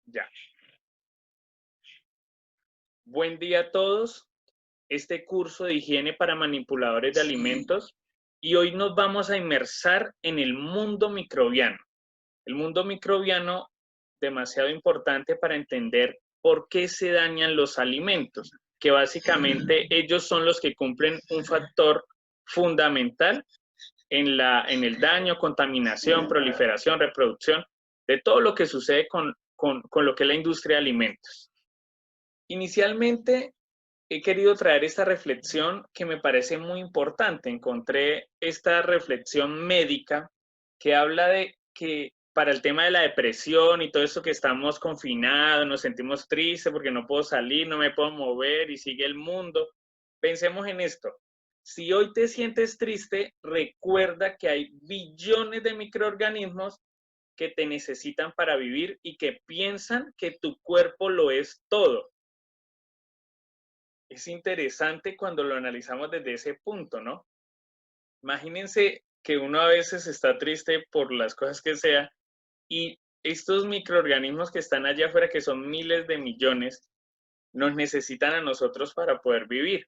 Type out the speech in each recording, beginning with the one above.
Ya. Buen día a todos. Este curso de higiene para manipuladores de alimentos y hoy nos vamos a inmersar en el mundo microbiano. El mundo microbiano, demasiado importante para entender por qué se dañan los alimentos, que básicamente ellos son los que cumplen un factor fundamental en el daño, contaminación, proliferación, reproducción, de todo lo que sucede con lo que es la industria de alimentos. Inicialmente he querido traer esta reflexión que me parece muy importante. Encontré esta reflexión médica que habla de que para el tema de la depresión y todo eso que estamos confinados, nos sentimos tristes porque no puedo salir, no me puedo mover y sigue el mundo. Pensemos en esto. Si hoy te sientes triste, recuerda que hay billones de microorganismos que te necesitan para vivir y que piensan que tu cuerpo lo es todo. Es interesante cuando lo analizamos desde ese punto, ¿no? Imagínense que uno a veces está triste por las cosas que sea y estos microorganismos que están allá afuera, que son miles de millones, nos necesitan a nosotros para poder vivir.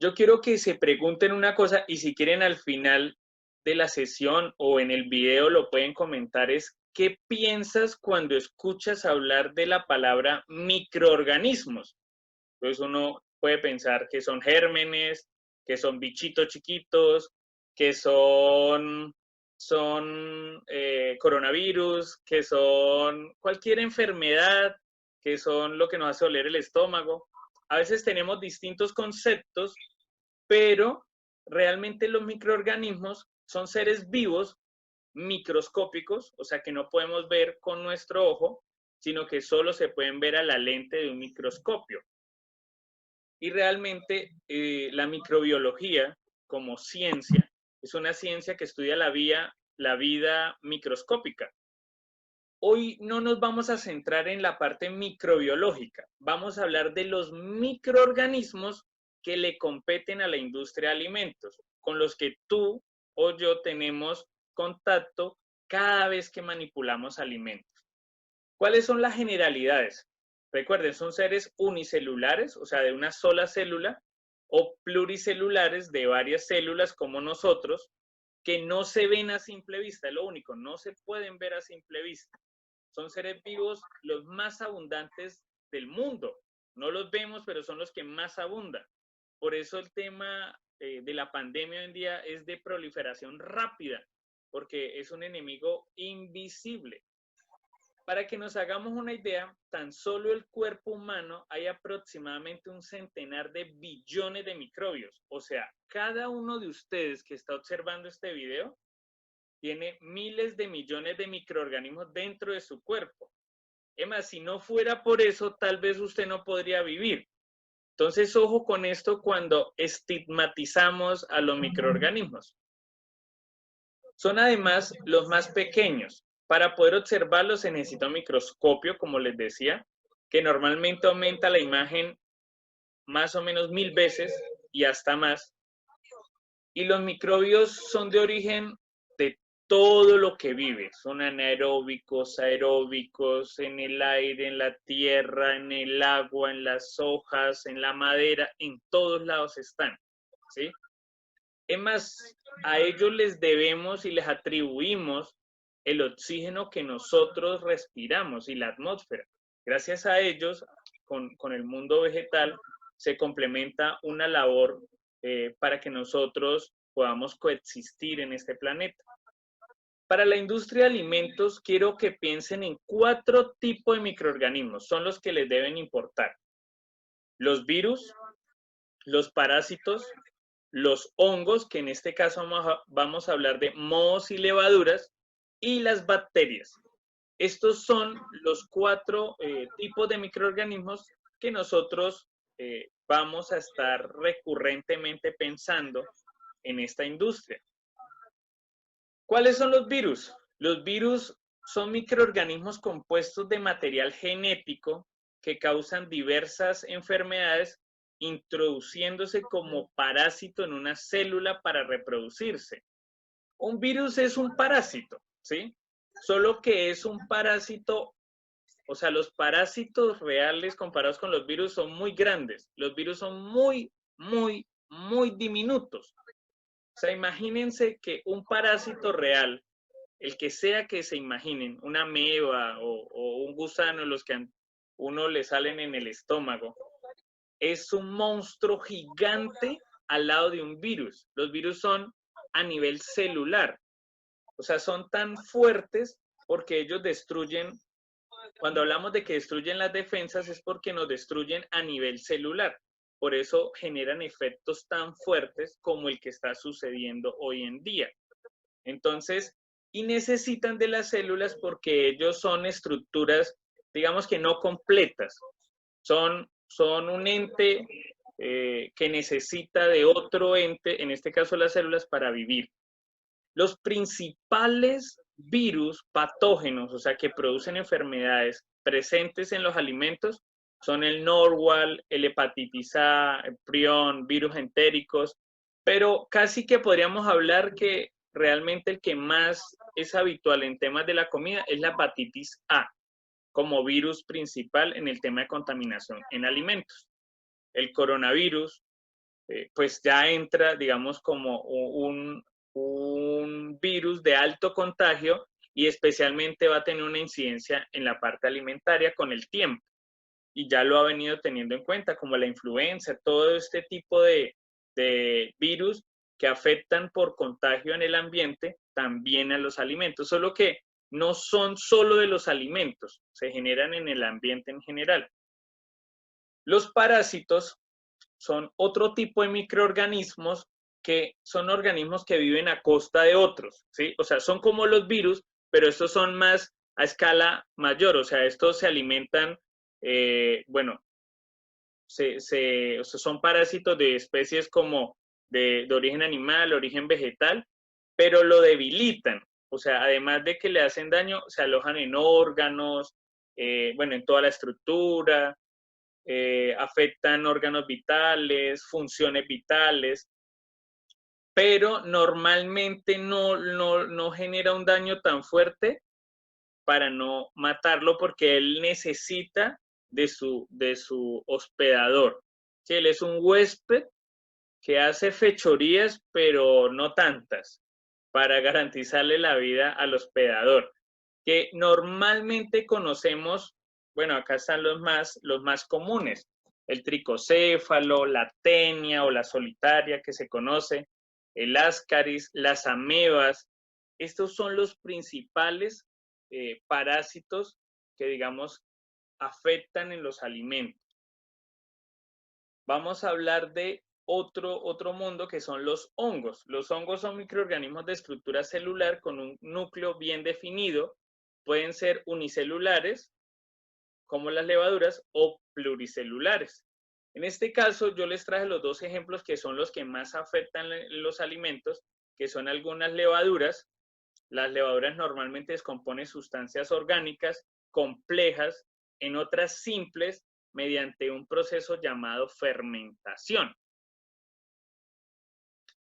Yo quiero que se pregunten una cosa y si quieren al final de la sesión o en el video lo pueden comentar, es ¿qué piensas cuando escuchas hablar de la palabra microorganismos? Entonces uno puede pensar que son gérmenes, que son bichitos chiquitos, que son coronavirus, que son cualquier enfermedad, que son lo que nos hace oler el estómago. A veces tenemos distintos conceptos, pero realmente los microorganismos son seres vivos microscópicos, o sea que no podemos ver con nuestro ojo, sino que solo se pueden ver a la lente de un microscopio. Y realmente la microbiología como ciencia es una ciencia que estudia la vida microscópica. Hoy no nos vamos a centrar en la parte microbiológica, vamos a hablar de los microorganismos que le competen a la industria de alimentos, con los que tú o yo tenemos contacto cada vez que manipulamos alimentos. ¿Cuáles son las generalidades? Recuerden, son seres unicelulares, o sea, de una sola célula, o pluricelulares de varias células como nosotros, que no se ven a simple vista, es lo único, no se pueden ver a simple vista. Son seres vivos los más abundantes del mundo. No los vemos, pero son los que más abundan. Por eso el tema de la pandemia hoy en día es de proliferación rápida, porque es un enemigo invisible. Para que nos hagamos una idea, tan solo el cuerpo humano hay aproximadamente un centenar de billones de microbios. O sea, cada uno de ustedes que está observando este video tiene miles de millones de microorganismos dentro de su cuerpo. Es más, si no fuera por eso, tal vez usted no podría vivir. Entonces, ojo con esto cuando estigmatizamos a los microorganismos. Son además los más pequeños. Para poder observarlos se necesita un microscopio, como les decía, que normalmente aumenta la imagen más o menos 1000 veces y hasta más. Y los microbios son de origen de todo lo que vive. Son anaeróbicos, aeróbicos, en el aire, en la tierra, en el agua, en las hojas, en la madera, en todos lados están. ¿Sí? Es más, a ellos les debemos y les atribuimos el oxígeno que nosotros respiramos y la atmósfera. Gracias a ellos, con el mundo vegetal, se complementa una labor para que nosotros podamos coexistir en este planeta. Para la industria de alimentos, quiero que piensen en 4 tipos de microorganismos, son los que les deben importar. Los virus, los parásitos, los hongos, que en este caso vamos a hablar de mohos y levaduras, y las bacterias. Estos son los 4 tipos de microorganismos que nosotros vamos a estar recurrentemente pensando en esta industria. ¿Cuáles son los virus? Los virus son microorganismos compuestos de material genético que causan diversas enfermedades introduciéndose como parásito en una célula para reproducirse. Un virus es un parásito, ¿sí? Solo que es un parásito O sea, los parásitos reales comparados con los virus son muy grandes. Los virus son muy, muy, muy diminutos. O sea, imagínense que un parásito real, el que sea que se imaginen, una ameba o un gusano, los que a uno le salen en el estómago, es un monstruo gigante al lado de un virus. Los virus son a nivel celular. O sea, son tan fuertes porque ellos destruyen, cuando hablamos de que destruyen las defensas es porque nos destruyen a nivel celular. Por eso generan efectos tan fuertes como el que está sucediendo hoy en día. Entonces, y necesitan de las células porque ellos son estructuras, digamos que no completas. Son un ente que necesita de otro ente, en este caso las células, para vivir. Los principales virus patógenos, o sea, que producen enfermedades presentes en los alimentos, son el Norwal, el hepatitis A, el prion, virus entéricos, pero casi que podríamos hablar que realmente el que más es habitual en temas de la comida es la hepatitis A, como virus principal en el tema de contaminación en alimentos. El coronavirus, pues ya entra, digamos, como un virus de alto contagio y especialmente va a tener una incidencia en la parte alimentaria con el tiempo. Y ya lo ha venido teniendo en cuenta, como la influenza, todo este tipo de virus que afectan por contagio en el ambiente también a los alimentos, solo que no son solo de los alimentos, se generan en el ambiente en general. Los parásitos son otro tipo de microorganismos que son organismos que viven a costa de otros, ¿sí? O sea, son como los virus, pero estos son más a escala mayor, o sea, estos se alimentan, bueno, o sea, son parásitos de especies como de origen animal, origen vegetal, pero lo debilitan, o sea, además de que le hacen daño, se alojan en órganos, bueno, en toda la estructura, afectan órganos vitales, funciones vitales, pero normalmente no genera un daño tan fuerte para no matarlo porque él necesita de su hospedador. Sí, él es un huésped que hace fechorías, pero no tantas, para garantizarle la vida al hospedador, que normalmente conocemos, bueno, acá están los más comunes, el tricocéfalo, la tenia o la solitaria que se conoce, el ascaris, las amebas. Estos son los principales parásitos que, digamos, afectan en los alimentos. Vamos a hablar de otro mundo que son los hongos. Los hongos son microorganismos de estructura celular con un núcleo bien definido. Pueden ser unicelulares, como las levaduras, o pluricelulares. En este caso, yo les traje los dos ejemplos que son los que más afectan los alimentos, que son algunas levaduras. Las levaduras normalmente descomponen sustancias orgánicas complejas en otras simples mediante un proceso llamado fermentación.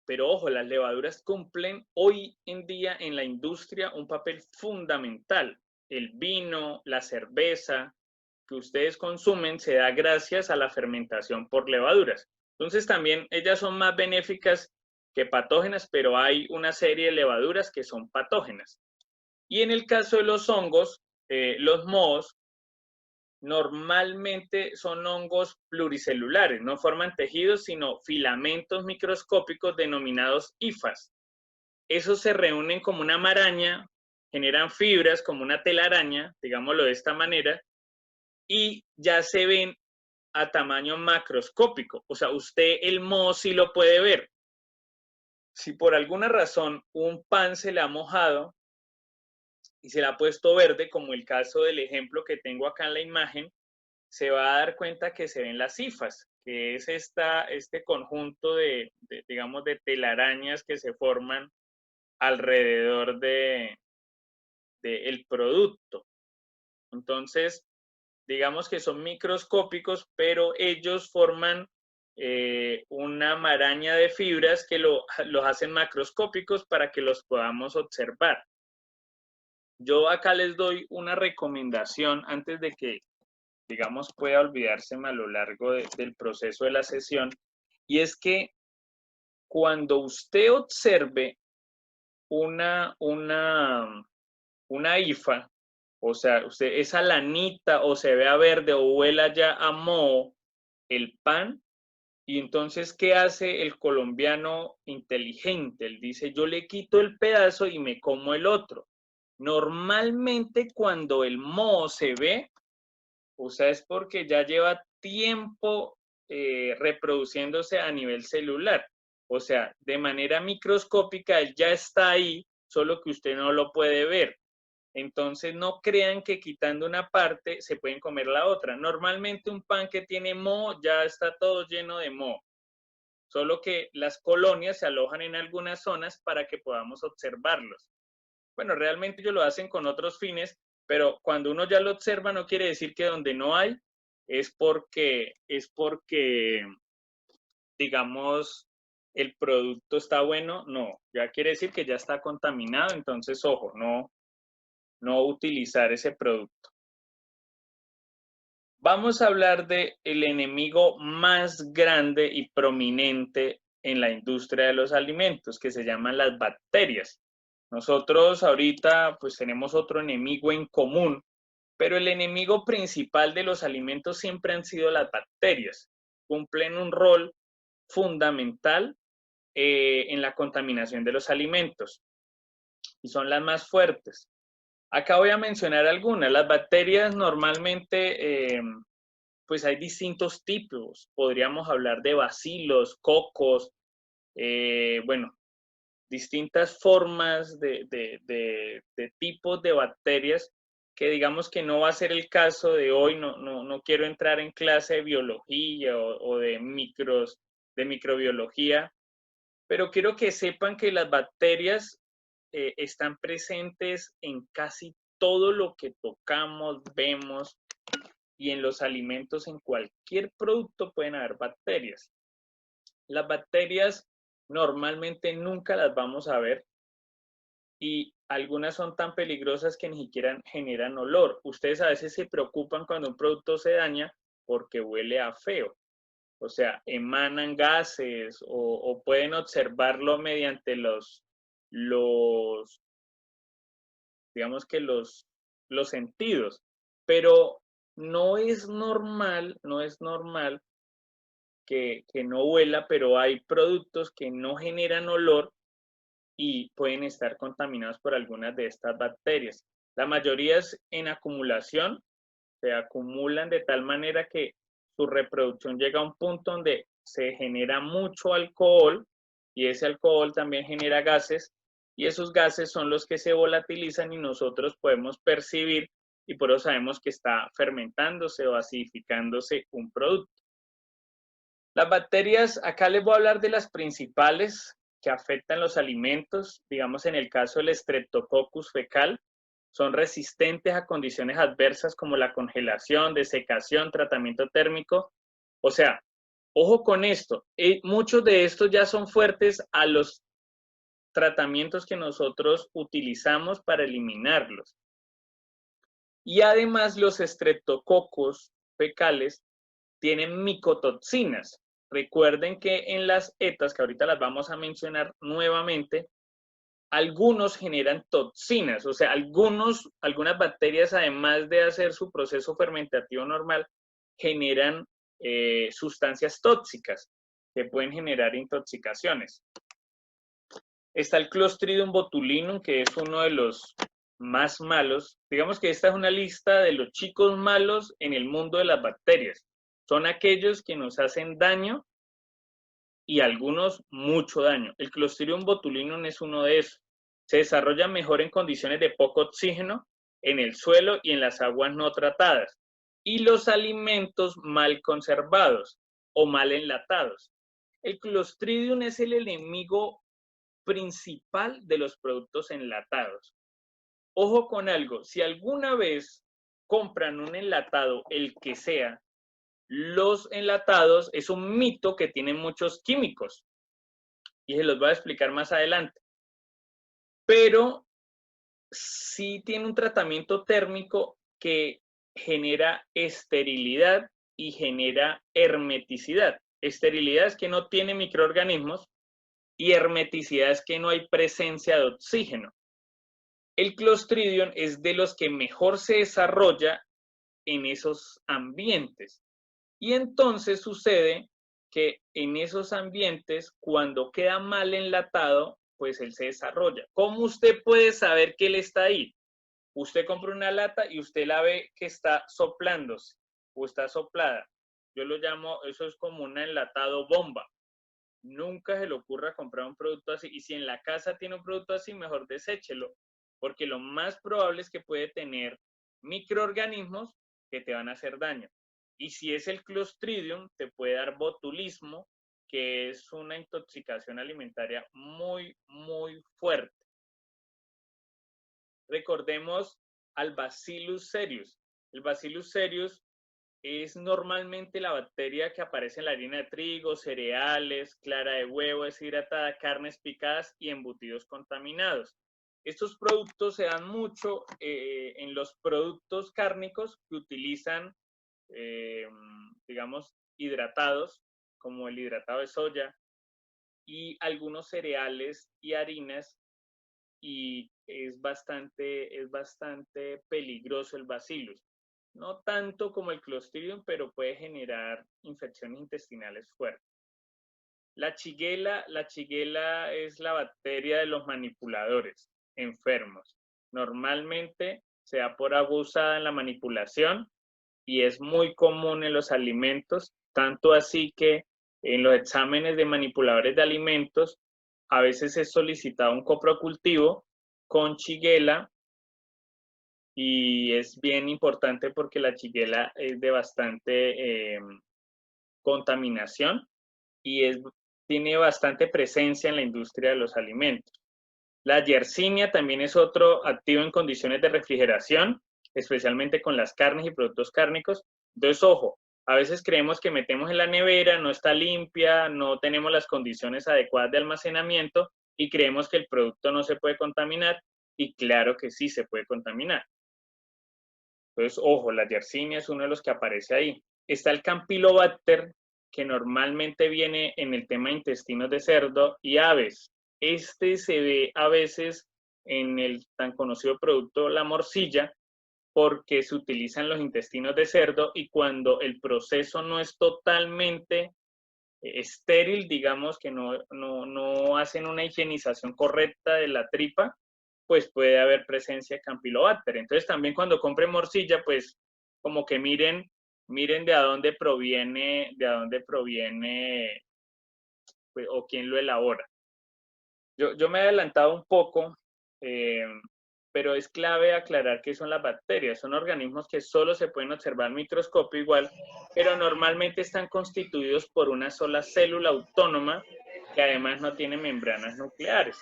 Pero ojo, las levaduras cumplen hoy en día en la industria un papel fundamental. El vino, la cerveza que ustedes consumen se da gracias a la fermentación por levaduras. Entonces también ellas son más benéficas que patógenas, pero hay una serie de levaduras que son patógenas. Y en el caso de los hongos, los mohos, normalmente son hongos pluricelulares, no forman tejidos, sino filamentos microscópicos denominados hifas. Esos se reúnen como una maraña, generan fibras como una telaraña, digámoslo de esta manera, y ya se ven a tamaño macroscópico. O sea, usted el moho sí lo puede ver. Si por alguna razón un pan se le ha mojado y se le ha puesto verde, como el caso del ejemplo que tengo acá en la imagen, se va a dar cuenta que se ven las hifas, que es este conjunto digamos, de telarañas que se forman alrededor del producto. Entonces, digamos que son microscópicos, pero ellos forman una maraña de fibras que los hacen macroscópicos para que los podamos observar. Yo acá les doy una recomendación antes de que, digamos, pueda olvidárseme a lo largo del proceso de la sesión, y es que cuando usted observe una, una, una IFA, o sea, usted esa lanita o se vea verde o huela ya a moho el pan, y entonces, ¿qué hace el colombiano inteligente? Él dice, yo le quito el pedazo y me como el otro. Normalmente cuando el moho se ve, o sea, es porque ya lleva tiempo reproduciéndose a nivel celular. O sea, de manera microscópica, él ya está ahí, solo que usted no lo puede ver. Entonces, no crean que quitando una parte se pueden comer la otra. Normalmente un pan que tiene moho ya está todo lleno de moho, solo que las colonias se alojan en algunas zonas para que podamos observarlos. Bueno, realmente ellos lo hacen con otros fines, pero cuando uno ya lo observa no quiere decir que donde no hay es porque digamos, el producto está bueno, no, ya quiere decir que ya está contaminado, entonces ojo, no utilizar ese producto. Vamos a hablar de el enemigo más grande y prominente en la industria de los alimentos, que se llaman las bacterias. Nosotros ahorita pues tenemos otro enemigo en común, pero el enemigo principal de los alimentos siempre han sido las bacterias. Cumplen un rol fundamental en la contaminación de los alimentos y son las más fuertes. Acá voy a mencionar algunas. Las bacterias normalmente, pues hay distintos tipos. Podríamos hablar de bacilos, cocos, bueno, distintas formas de tipos de bacterias que digamos que no va a ser el caso de hoy. No quiero entrar en clase de biología o de microbiología, pero quiero que sepan que las bacterias están presentes en casi todo lo que tocamos, vemos, y en los alimentos, en cualquier producto pueden haber bacterias. Las bacterias normalmente nunca las vamos a ver y algunas son tan peligrosas que ni siquiera generan olor. Ustedes a veces se preocupan cuando un producto se daña porque huele a feo. O sea, emanan gases o pueden observarlo mediante los digamos que los sentidos, pero no es normal que no huela, pero hay productos que no generan olor y pueden estar contaminados por algunas de estas bacterias. La mayoría es en acumulación, se acumulan de tal manera que su reproducción llega a un punto donde se genera mucho alcohol y ese alcohol también genera gases y esos gases son los que se volatilizan y nosotros podemos percibir y por eso sabemos que está fermentándose o acidificándose un producto. Las bacterias, acá les voy a hablar de las principales que afectan los alimentos, digamos en el caso del Streptococcus fecal, son resistentes a condiciones adversas como la congelación, desecación, tratamiento térmico. O sea, ojo con esto, muchos de estos ya son fuertes a los tratamientos que nosotros utilizamos para eliminarlos. Y además los estreptococos fecales tienen micotoxinas. Recuerden que en las ETAs, que ahorita las vamos a mencionar nuevamente, algunos generan toxinas, o sea, algunas bacterias, además de hacer su proceso fermentativo normal, generan sustancias tóxicas que pueden generar intoxicaciones. Está el Clostridium botulinum, que es uno de los más malos. Digamos que esta es una lista de los chicos malos en el mundo de las bacterias. Son aquellos que nos hacen daño y algunos mucho daño. El Clostridium botulinum es uno de esos. Se desarrolla mejor en condiciones de poco oxígeno, en el suelo y en las aguas no tratadas. Y los alimentos mal conservados o mal enlatados. El Clostridium es el enemigo principal de los productos enlatados. Ojo con algo, si alguna vez compran un enlatado, el que sea, los enlatados es un mito que tienen muchos químicos y se los voy a explicar más adelante. Pero sí tiene un tratamiento térmico que genera esterilidad y genera hermeticidad. Esterilidad es que no tiene microorganismos y hermeticidad es que no hay presencia de oxígeno. El Clostridium es de los que mejor se desarrolla en esos ambientes. Y entonces sucede que en esos ambientes, cuando queda mal enlatado, pues él se desarrolla. ¿Cómo usted puede saber que él está ahí? Usted compra una lata y usted la ve que está soplándose o está soplada. Yo lo llamo, eso es como un enlatado bomba. Nunca se le ocurra comprar un producto así. Y si en la casa tiene un producto así, mejor deséchelo, porque lo más probable es que puede tener microorganismos que te van a hacer daño. Y si es el Clostridium, te puede dar botulismo, que es una intoxicación alimentaria muy, muy fuerte. Recordemos al Bacillus cereus. El Bacillus cereus es normalmente la bacteria que aparece en la harina de trigo, cereales, clara de huevo deshidratada, carnes picadas y embutidos contaminados. Estos productos se dan mucho en los productos cárnicos que utilizan, digamos, hidratados, como el hidratado de soya, y algunos cereales y harinas, y es bastante peligroso el bacillus. No tanto como el Clostridium, pero puede generar infecciones intestinales fuertes. La chiguela es la bacteria de los manipuladores enfermos. Normalmente se da por agua usada en la manipulación y es muy común en los alimentos, tanto así que en los exámenes de manipuladores de alimentos a veces es solicitado un coprocultivo con chiguela y es bien importante porque la chiguela es de bastante contaminación y tiene bastante presencia en la industria de los alimentos. La yersinia también es otro activo en condiciones de refrigeración, especialmente con las carnes y productos cárnicos. Entonces, ojo, a veces creemos que metemos en la nevera, no está limpia, no tenemos las condiciones adecuadas de almacenamiento y creemos que el producto no se puede contaminar y claro que sí se puede contaminar. Entonces, ojo, la yersinia es uno de los que aparece ahí. Está el Campylobacter, que normalmente viene en el tema de intestinos de cerdo y aves. Este se ve a veces en el tan conocido producto la morcilla, porque se utilizan los intestinos de cerdo y cuando el proceso no es totalmente estéril, digamos que no hacen una higienización correcta de la tripa, pues puede haber presencia de Campylobacter. Entonces también cuando compren morcilla, pues como que miren de dónde proviene, pues, o quién lo elabora. Yo me he adelantado un poco, pero es clave aclarar qué son las bacterias. Son organismos que solo se pueden observar al microscopio igual, pero normalmente están constituidos por una sola célula autónoma que además no tiene membranas nucleares.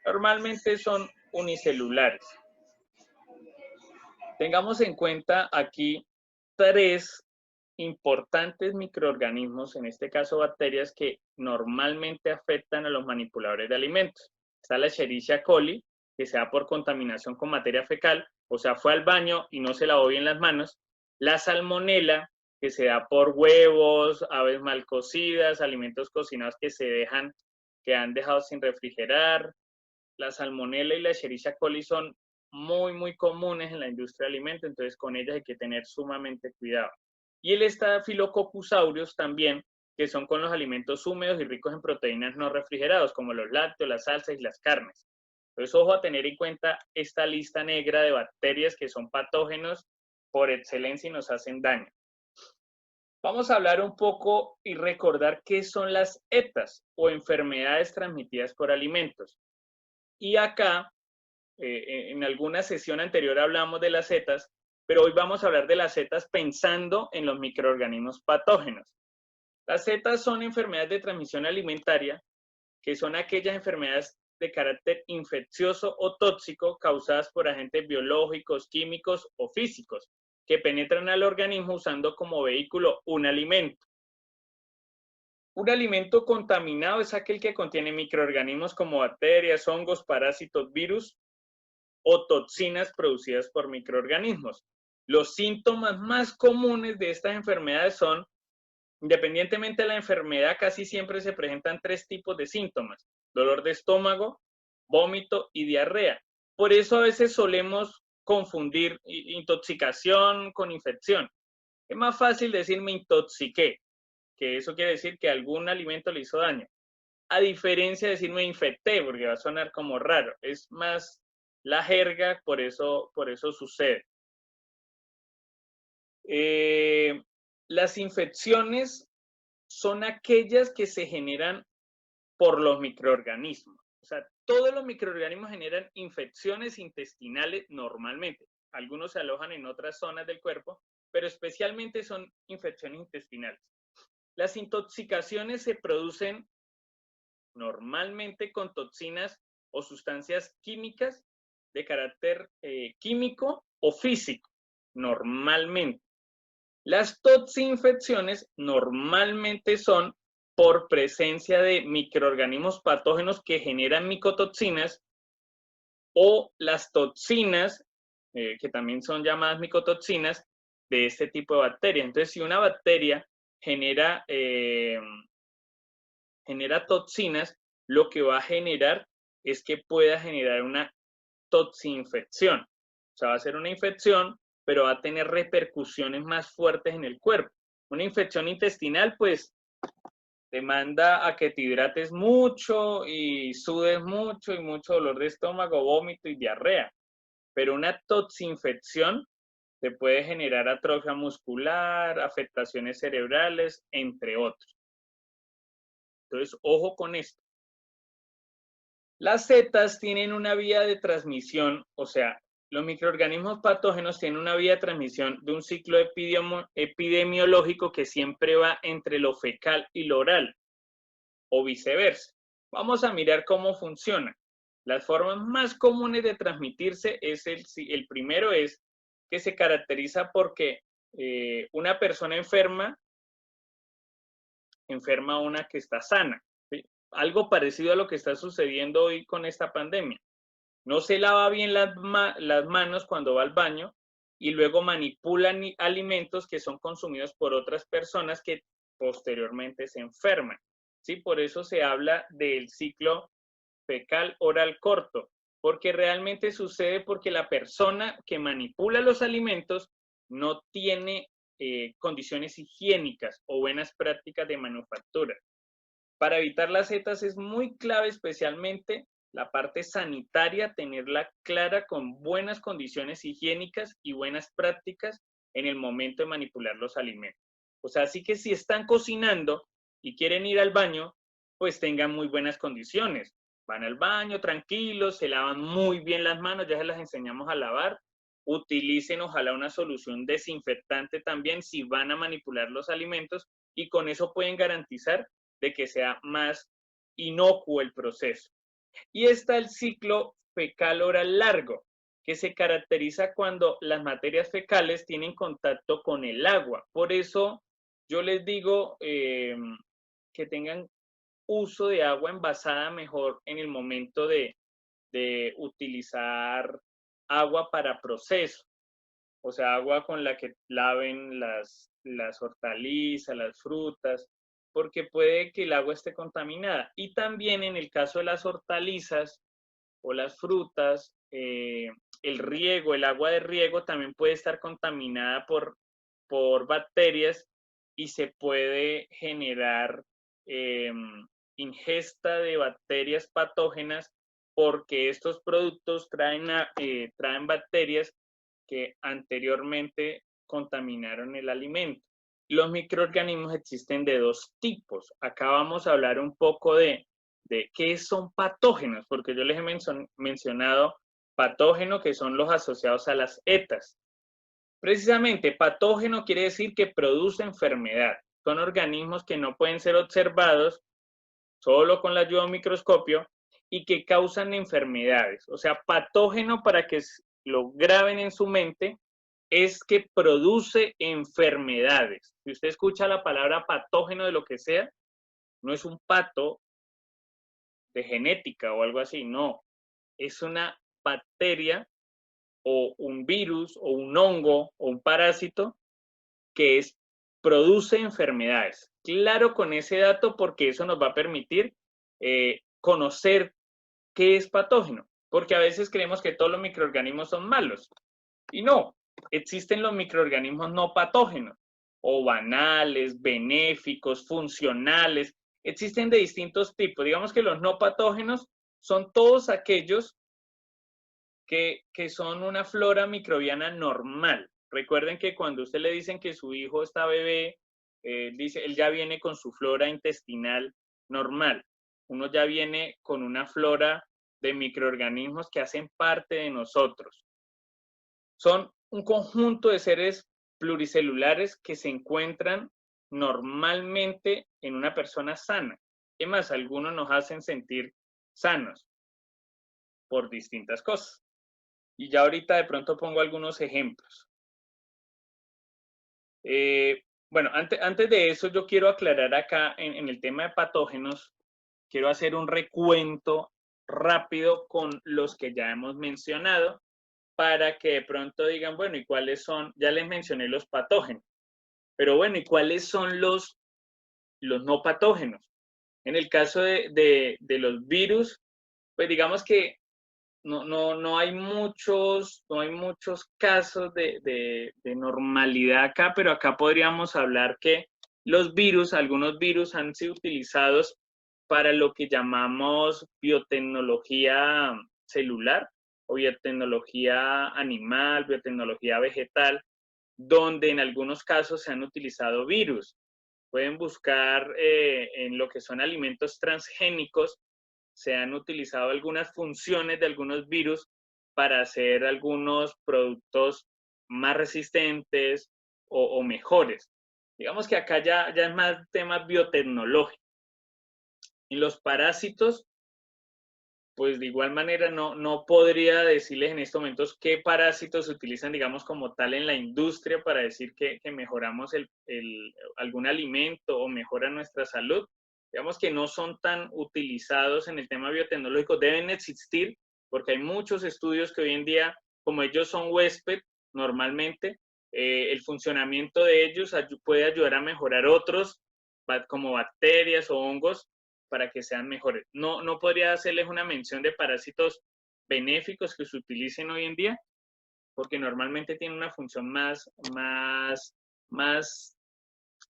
Normalmente son unicelulares. Tengamos en cuenta aquí 3 importantes microorganismos, en este caso bacterias, que normalmente afectan a los manipuladores de alimentos. Está la Escherichia coli, que se da por contaminación con materia fecal, o sea, fue al baño y no se lavó bien las manos. La Salmonella, que se da por huevos, aves mal cocidas, alimentos cocinados que han dejado sin refrigerar. La Salmonella y la Escherichia coli son muy, muy comunes en la industria de alimentos, entonces con ellas hay que tener sumamente cuidado. Y el Staphylococcus aureus también, que son con los alimentos húmedos y ricos en proteínas no refrigerados, como los lácteos, las salsas y las carnes. Entonces, ojo a tener en cuenta esta lista negra de bacterias que son patógenos por excelencia y nos hacen daño. Vamos a hablar un poco y recordar qué son las ETAs o enfermedades transmitidas por alimentos. Y acá, en alguna sesión anterior hablamos de las ETAs, pero hoy vamos a hablar de las ETAs pensando en los microorganismos patógenos. Las ETAs son enfermedades de transmisión alimentaria, que son aquellas enfermedades de carácter infeccioso o tóxico causadas por agentes biológicos, químicos o físicos, que penetran al organismo usando como vehículo un alimento. Un alimento contaminado es aquel que contiene microorganismos como bacterias, hongos, parásitos, virus o toxinas producidas por microorganismos. Los síntomas más comunes de estas enfermedades son, independientemente de la enfermedad, casi siempre se presentan 3 tipos de síntomas: dolor de estómago, vómito y diarrea. Por eso a veces solemos confundir intoxicación con infección. Es más fácil decir me intoxiqué, que eso quiere decir que algún alimento le hizo daño, a diferencia de decir me infecté, porque va a sonar como raro. Es más la jerga, por eso sucede. Las infecciones son aquellas que se generan por los microorganismos. O sea, todos los microorganismos generan infecciones intestinales normalmente. Algunos se alojan en otras zonas del cuerpo, pero especialmente son infecciones intestinales. Las intoxicaciones se producen normalmente con toxinas o sustancias químicas de carácter químico o físico, normalmente. Las toxinfecciones normalmente son por presencia de microorganismos patógenos que generan micotoxinas, o las toxinas, que también son llamadas micotoxinas, de este tipo de bacterias. Entonces, si una bacteria genera toxinas, lo que va a generar es que pueda generar una toxinfección. O sea, va a ser una infección, pero va a tener repercusiones más fuertes en el cuerpo. Una infección intestinal, pues, te manda a que te hidrates mucho y sudes mucho y mucho dolor de estómago, vómito y diarrea. Pero una toxinfección te puede generar atrofia muscular, afectaciones cerebrales, entre otros. Entonces, ojo con esto. Las setas tienen una vía de transmisión, o sea, los microorganismos patógenos tienen una vía de transmisión de un ciclo epidemiológico que siempre va entre lo fecal y lo oral, o viceversa. Vamos a mirar cómo funciona. Las formas más comunes de transmitirse es el primero es que se caracteriza porque una persona enferma a una que está sana. ¿Sí? Algo parecido a lo que está sucediendo hoy con esta pandemia. No se lava bien las manos cuando va al baño y luego manipulan alimentos que son consumidos por otras personas que posteriormente se enferman. ¿Sí? Por eso se habla del ciclo fecal oral corto, porque realmente sucede porque la persona que manipula los alimentos no tiene condiciones higiénicas o buenas prácticas de manufactura. Para evitar las setas es muy clave, especialmente la parte sanitaria, tenerla clara con buenas condiciones higiénicas y buenas prácticas en el momento de manipular los alimentos. O sea, así que si están cocinando y quieren ir al baño, pues tengan muy buenas condiciones. Van al baño tranquilos, se lavan muy bien las manos, ya se las enseñamos a lavar. Utilicen ojalá una solución desinfectante también si van a manipular los alimentos, y con eso pueden garantizar de que sea más inocuo el proceso. Y está el ciclo fecal oral largo, que se caracteriza cuando las materias fecales tienen contacto con el agua. Por eso yo les digo que tengan uso de agua envasada mejor en el momento de utilizar agua para proceso. O sea, agua con la que laven las hortalizas, las frutas, porque puede que el agua esté contaminada. Y también en el caso de las hortalizas o las frutas, el riego, el agua de riego también puede estar contaminada por bacterias y se puede generar ingesta de bacterias patógenas, porque estos productos traen bacterias que anteriormente contaminaron el alimento. Los microorganismos existen de 2 tipos. Acá vamos a hablar un poco de qué son patógenos, porque yo les he mencionado patógenos, que son los asociados a las ETAs. Precisamente, patógeno quiere decir que produce enfermedad. Son organismos que no pueden ser observados solo con la ayuda de un microscopio y que causan enfermedades. O sea, patógeno, para que lo graben en su mente, es que produce enfermedades. Si usted escucha la palabra patógeno de lo que sea, no es un pato de genética o algo así, no. Es una bacteria o un virus o un hongo o un parásito que produce enfermedades. Claro con ese dato porque eso nos va a permitir conocer qué es patógeno, porque a veces creemos que todos los microorganismos son malos y no, existen los microorganismos no patógenos o banales, benéficos, funcionales, existen de distintos tipos. Digamos que los no patógenos son todos aquellos que son una flora microbiana normal. Recuerden que cuando usted le dicen que su hijo está bebé, dice, él ya viene con su flora intestinal normal. Uno ya viene con una flora de microorganismos que hacen parte de nosotros. Son un conjunto de seres pluricelulares que se encuentran normalmente en una persona sana. Es más, algunos nos hacen sentir sanos por distintas cosas. Y ya ahorita de pronto pongo algunos ejemplos. Bueno, antes de eso yo quiero aclarar acá en el tema de patógenos, quiero hacer un recuento rápido con los que ya hemos mencionado para que de pronto digan, bueno, ¿y cuáles son? Ya les mencioné los patógenos, pero bueno, ¿y cuáles son los no patógenos? En el caso de los virus, pues digamos que no hay muchos casos de normalidad acá, pero acá podríamos hablar que algunos virus han sido utilizados para lo que llamamos biotecnología celular o biotecnología animal, biotecnología vegetal, donde en algunos casos se han utilizado virus. Pueden buscar en lo que son alimentos transgénicos, se han utilizado algunas funciones de algunos virus para hacer algunos productos más resistentes o mejores. Digamos que acá ya es más temas biotecnológicos. En los parásitos, pues de igual manera no podría decirles en estos momentos qué parásitos se utilizan, digamos, como tal en la industria para decir que mejoramos algún alimento o mejora nuestra salud. Digamos que no son tan utilizados en el tema biotecnológico, deben existir porque hay muchos estudios que hoy en día, como ellos son huésped normalmente, el funcionamiento de ellos puede ayudar a mejorar otros, como bacterias o hongos, para que sean mejores. No podría hacerles una mención de parásitos benéficos que se utilicen hoy en día, porque normalmente tienen una función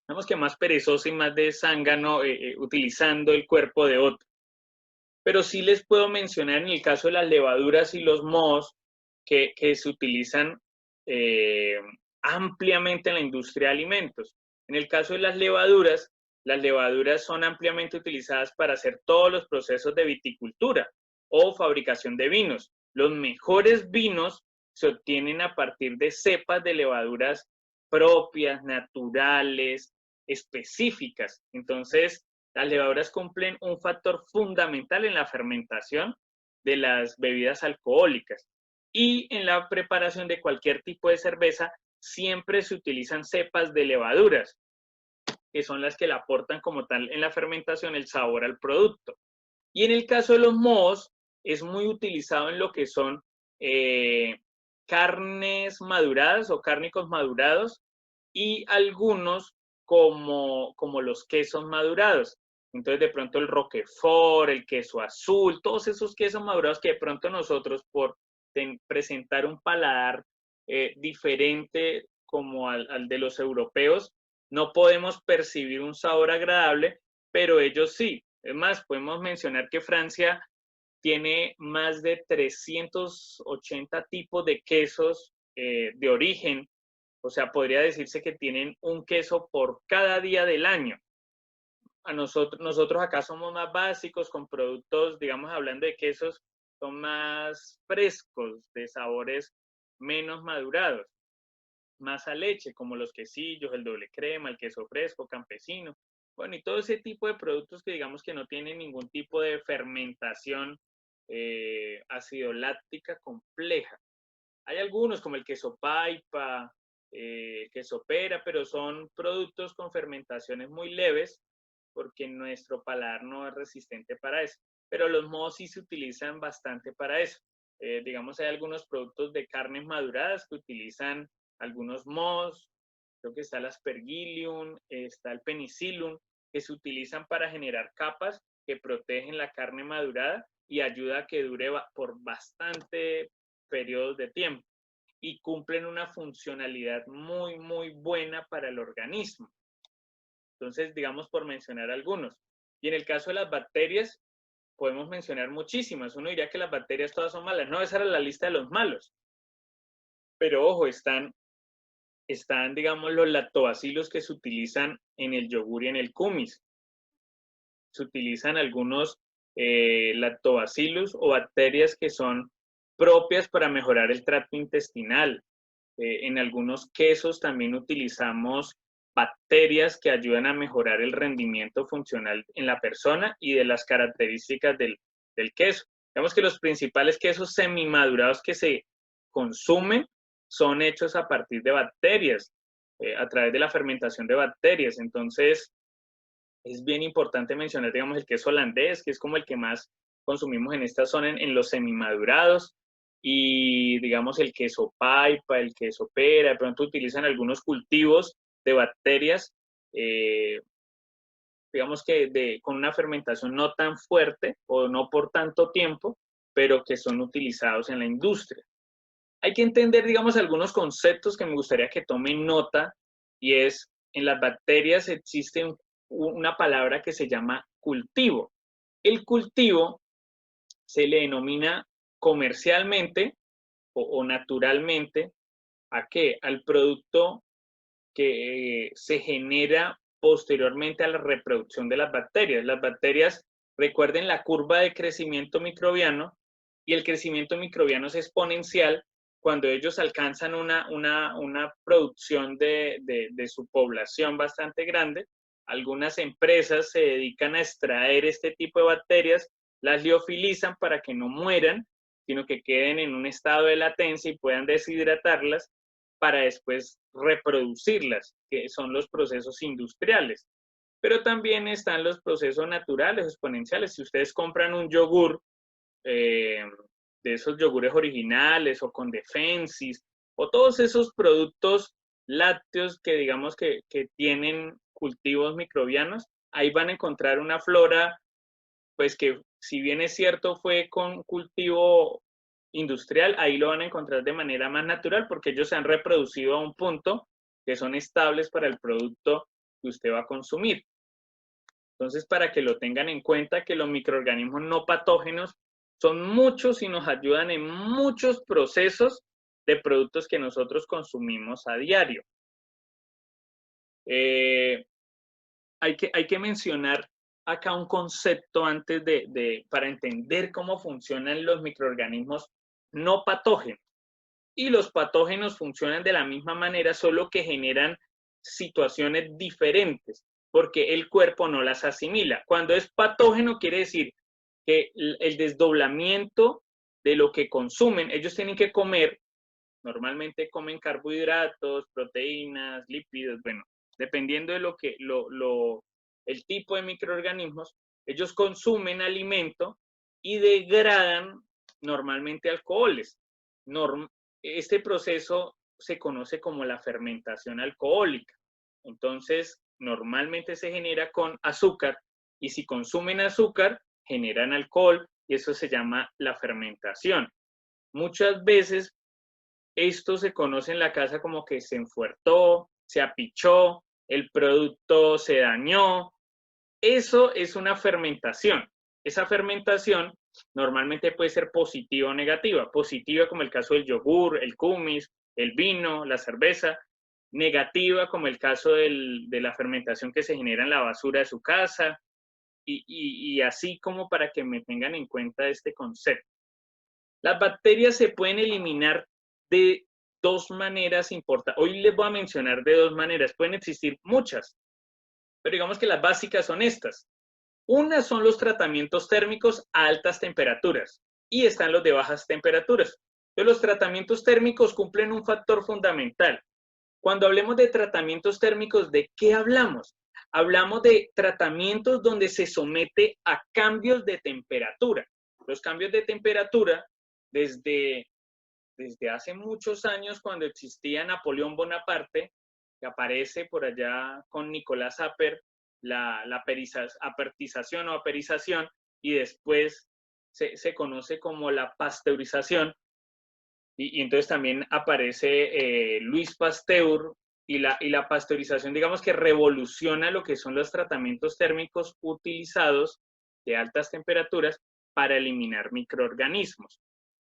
digamos que más perezosa y más de zángano, utilizando el cuerpo de otro. Pero sí les puedo mencionar en el caso de las levaduras y los mohos, que se utilizan ampliamente en la industria de alimentos. En el caso de las levaduras son ampliamente utilizadas para hacer todos los procesos de viticultura o fabricación de vinos. Los mejores vinos se obtienen a partir de cepas de levaduras propias, naturales, específicas. Entonces, las levaduras cumplen un factor fundamental en la fermentación de las bebidas alcohólicas y en la preparación de cualquier tipo de cerveza siempre se utilizan cepas de levaduras, que son las que le aportan como tal en la fermentación el sabor al producto. Y en el caso de los mohos, es muy utilizado en lo que son carnes maduradas o cárnicos madurados y algunos como los quesos madurados. Entonces, de pronto el Roquefort, el queso azul, todos esos quesos madurados que de pronto nosotros, por presentar un paladar diferente como al de los europeos, no podemos percibir un sabor agradable, pero ellos sí. Es más, podemos mencionar que Francia tiene más de 380 tipos de quesos de origen, o sea, podría decirse que tienen un queso por cada día del año. Nosotros acá somos más básicos con productos, digamos, hablando de quesos, son más frescos, de sabores menos madurados, más a leche, como los quesillos, el doble crema, el queso fresco, campesino. Bueno, y todo ese tipo de productos que digamos que no tienen ningún tipo de fermentación ácido láctica compleja. Hay algunos como el queso paipa, queso pera, pero son productos con fermentaciones muy leves porque nuestro paladar no es resistente para eso. Pero los mohos sí se utilizan bastante para eso. Digamos, hay algunos productos de carnes maduradas que utilizan algunos mohos, creo que está el Aspergillium, está el Penicillium, que se utilizan para generar capas que protegen la carne madurada y ayuda a que dure por bastante periodos de tiempo y cumplen una funcionalidad muy, muy buena para el organismo. Entonces, digamos, por mencionar algunos. Y en el caso de las bacterias, podemos mencionar muchísimas. Uno diría que las bacterias todas son malas. No, esa era la lista de los malos. Pero ojo, están digamos, los lactobacilos que se utilizan en el yogur y en el kumis. Se utilizan algunos lactobacillus o bacterias que son propias para mejorar el tracto intestinal. En algunos quesos también utilizamos bacterias que ayudan a mejorar el rendimiento funcional en la persona y de las características del queso. Digamos que los principales quesos semimadurados que se consumen son hechos a partir de bacterias, a través de la fermentación de bacterias. Entonces, es bien importante mencionar, digamos, el queso holandés, que es como el que más consumimos en esta zona, en los semimadurados, y digamos el queso paipa, el queso pera, de pronto utilizan algunos cultivos de bacterias, digamos que con una fermentación no tan fuerte o no por tanto tiempo, pero que son utilizados en la industria. Hay que entender, digamos, algunos conceptos que me gustaría que tomen nota, y es, en las bacterias existe una palabra que se llama cultivo. El cultivo se le denomina comercialmente o naturalmente ¿a qué? Al producto que se genera posteriormente a la reproducción de las bacterias. Las bacterias, recuerden la curva de crecimiento microbiano, y el crecimiento microbiano es exponencial cuando ellos alcanzan una producción de su población bastante grande. Algunas empresas se dedican a extraer este tipo de bacterias, las liofilizan para que no mueran, sino que queden en un estado de latencia y puedan deshidratarlas para después reproducirlas, que son los procesos industriales. Pero también están los procesos naturales, exponenciales. Si ustedes compran un yogur, de esos yogures originales o con Defensis, o todos esos productos lácteos que digamos que tienen cultivos microbianos, ahí van a encontrar una flora, pues que si bien es cierto fue con cultivo industrial, ahí lo van a encontrar de manera más natural porque ellos se han reproducido a un punto que son estables para el producto que usted va a consumir. Entonces, para que lo tengan en cuenta, que los microorganismos no patógenos son muchos y nos ayudan en muchos procesos de productos que nosotros consumimos a diario. Hay que mencionar acá un concepto antes para entender cómo funcionan los microorganismos no patógenos. Y los patógenos funcionan de la misma manera, solo que generan situaciones diferentes, porque el cuerpo no las asimila. Cuando es patógeno quiere decir que el desdoblamiento de lo que consumen, ellos tienen que comer, normalmente comen carbohidratos, proteínas, lípidos, bueno, dependiendo de el tipo de microorganismos, ellos consumen alimento y degradan normalmente alcoholes. Este proceso se conoce como la fermentación alcohólica. Entonces, normalmente se genera con azúcar, y si consumen azúcar, generan alcohol, y eso se llama la fermentación. Muchas veces esto se conoce en la casa como que se enfuertó, se apichó, el producto se dañó. Eso es una fermentación. Esa fermentación normalmente puede ser positiva o negativa. Positiva como el caso del yogur, el kumis, el vino, la cerveza. Negativa como el caso de la fermentación que se genera en la basura de su casa. Y así como para que me tengan en cuenta este concepto. Las bacterias se pueden eliminar de dos maneras importantes. Hoy les voy a mencionar de dos maneras. Pueden existir muchas, pero digamos que las básicas son estas. Una son los tratamientos térmicos a altas temperaturas y están los de bajas temperaturas. Entonces, los tratamientos térmicos cumplen un factor fundamental. Cuando hablemos de tratamientos térmicos, ¿de qué hablamos? Hablamos de tratamientos donde se somete a cambios de temperatura. Los cambios de temperatura desde hace muchos años, cuando existía Napoleón Bonaparte, que aparece por allá con Nicolás Appert, la apertización o aperización, y después se conoce como la pasteurización, y entonces también aparece Luis Pasteur, y la pasteurización, digamos que revoluciona lo que son los tratamientos térmicos utilizados de altas temperaturas para eliminar microorganismos.